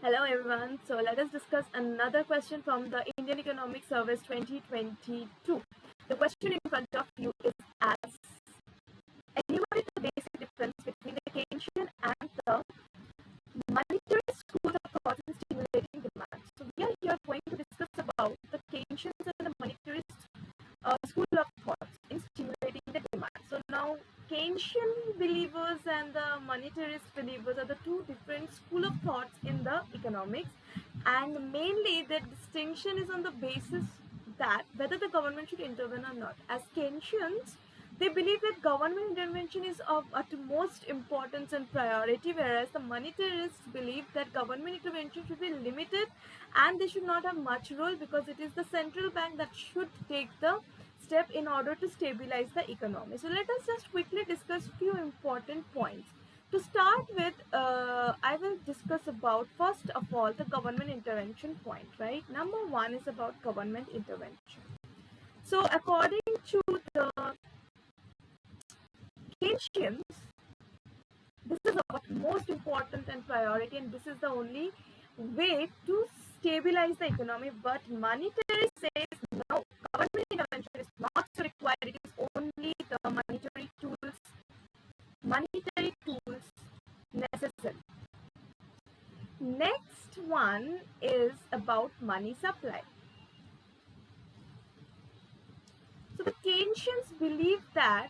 Hello everyone. So let us discuss another question from the Indian Economic Service 2022. The question in front of you is as enumerate the basic difference between the Keynesian and the monetary schools of thought in stimulating demand. So we are here going to discuss about the Keynesians and the monetarist school of thoughts in stimulating the demand. So now Keynesian believers and the monetarist believers are the two different school of thoughts in the economics, and mainly the distinction is on the basis that whether the government should intervene or not. As Keynesians, they believe that government intervention is of utmost importance and priority, whereas the monetarists believe that government intervention should be limited and they should not have much role because it is the central bank that should take the step in order to stabilize the economy. So let us just quickly discuss few important points. To start with, I will discuss about first of all the government intervention point, right? Number one is about government intervention. So according to the Keynesians, this is of most important and priority, and this is the only way to stabilize the economy. But monetary says no, government intervention is not so required. It is only the monetary tools necessary. Next one is about money supply. So the Keynesians believe that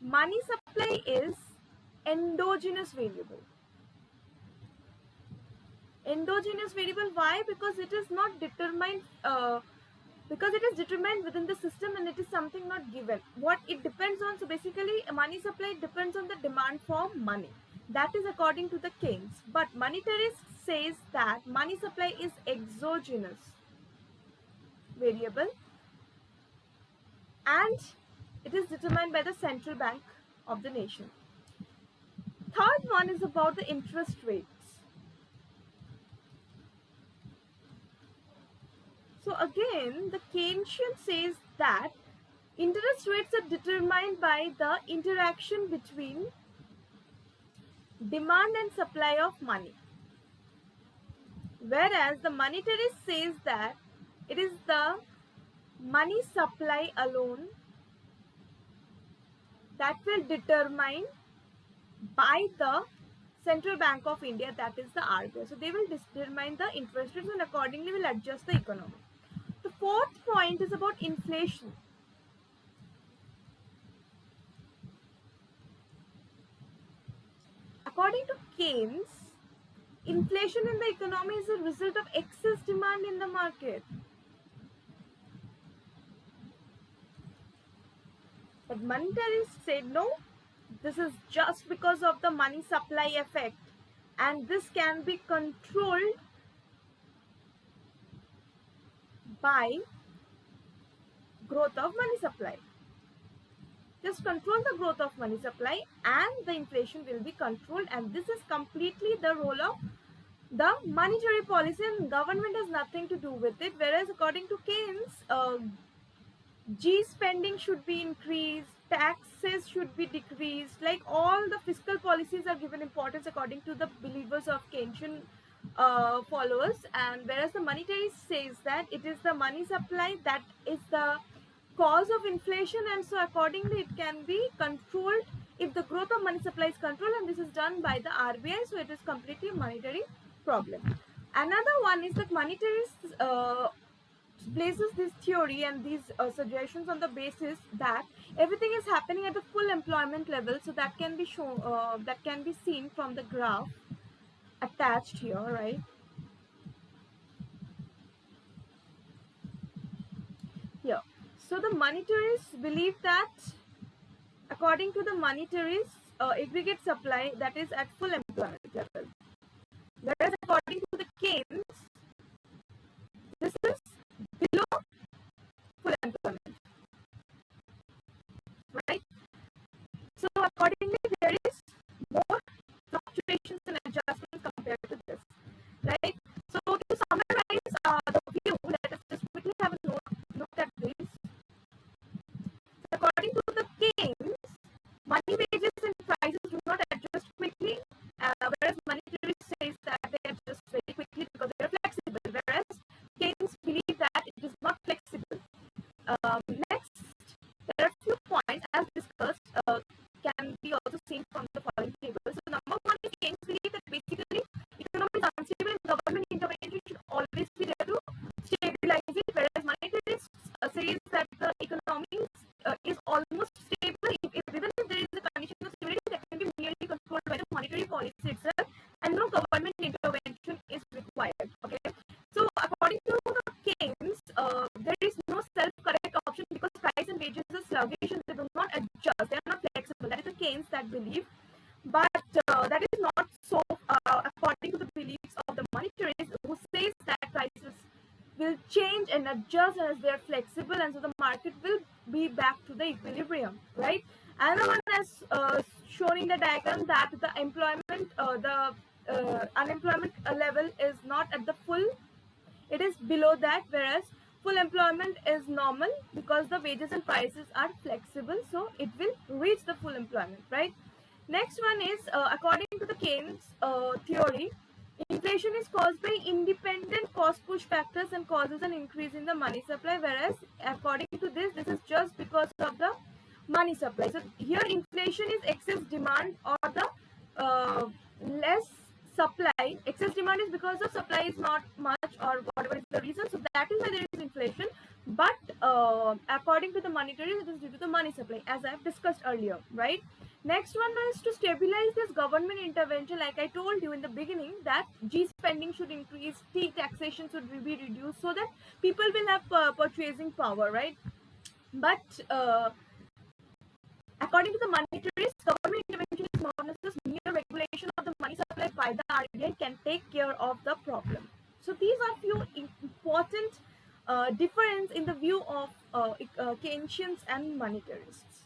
money supply is endogenous variable. Endogenous variable, why? Because it is not determined because it is determined within the system and it is something not given. What it depends on, so basically money supply depends on the demand for money. That is according to the Keynes. But monetarist says that money supply is exogenous variable and it is determined by the central bank of the nation. Third one is about the interest rates. So again, the Keynesian says that interest rates are determined by the interaction between demand and supply of money. Whereas the monetarist says that it is the money supply alone that will determine by the Central Bank of India, that is the RBI. So they will determine the interest rates and accordingly will adjust the economy. The fourth point is about inflation. According to Keynes, inflation in the economy is a result of excess demand in the market. But monetarists said no, this is just because of the money supply effect and this can be controlled by growth of money supply. Just control the growth of money supply and the inflation will be controlled, and this is completely the role of the monetary policy and government has nothing to do with it. Whereas according to Keynes, G spending should be increased, taxes should be decreased, like all the fiscal policies are given importance according to the believers of Keynesian followers, and whereas the monetary says that it is the money supply that is the cause of inflation, and so accordingly it can be controlled if the growth of money supply is controlled, and this is done by the RBI, so it is completely a monetary problem. Another one is that monetarists places this theory and these suggestions on the basis that everything is happening at the full employment level, so that can be shown that can be seen from the graph attached here, right? Here, so the monetarists believe that according to the monetarists, aggregate supply that is at full employment level, whereas according to the Keynes, this is below full employment, right? So accordingly, there is more fluctuations and adjustments compared to this, right? So to summarize the view, let us just quickly have a look at this. According to the Keynes, money wages and prices do not adjust quickly, whereas money belief, but that is not so according to the beliefs of the monetarists, who says that prices will change and adjust as they are flexible, and so the market will be back to the equilibrium, right? Another one has shown in the diagram that the unemployment level is not at the full, it is below that, whereas full employment is normal because the wages and prices are flexible, so it will reach the full employment, right? Next one is according to the Keynes theory, inflation is caused by independent cost push factors and causes an increase in the money supply, whereas according to this is just because of the money supply. So here inflation is excess demand or the less supply. Excess demand is because the supply is not much or whatever is the reason, so that is why there is inflation. But according to the monetary, it is due to the money supply, as I have discussed earlier, right? Next one is to stabilize this government intervention. Like I told you in the beginning, that G spending should increase, T taxation should be reduced, so that people will have purchasing power, right? But according to the monetarist, government intervention is not necessarily mere regulation of the money supply by the RBI can take care of the problem. So these are few important difference in the view of Keynesians and monetarists.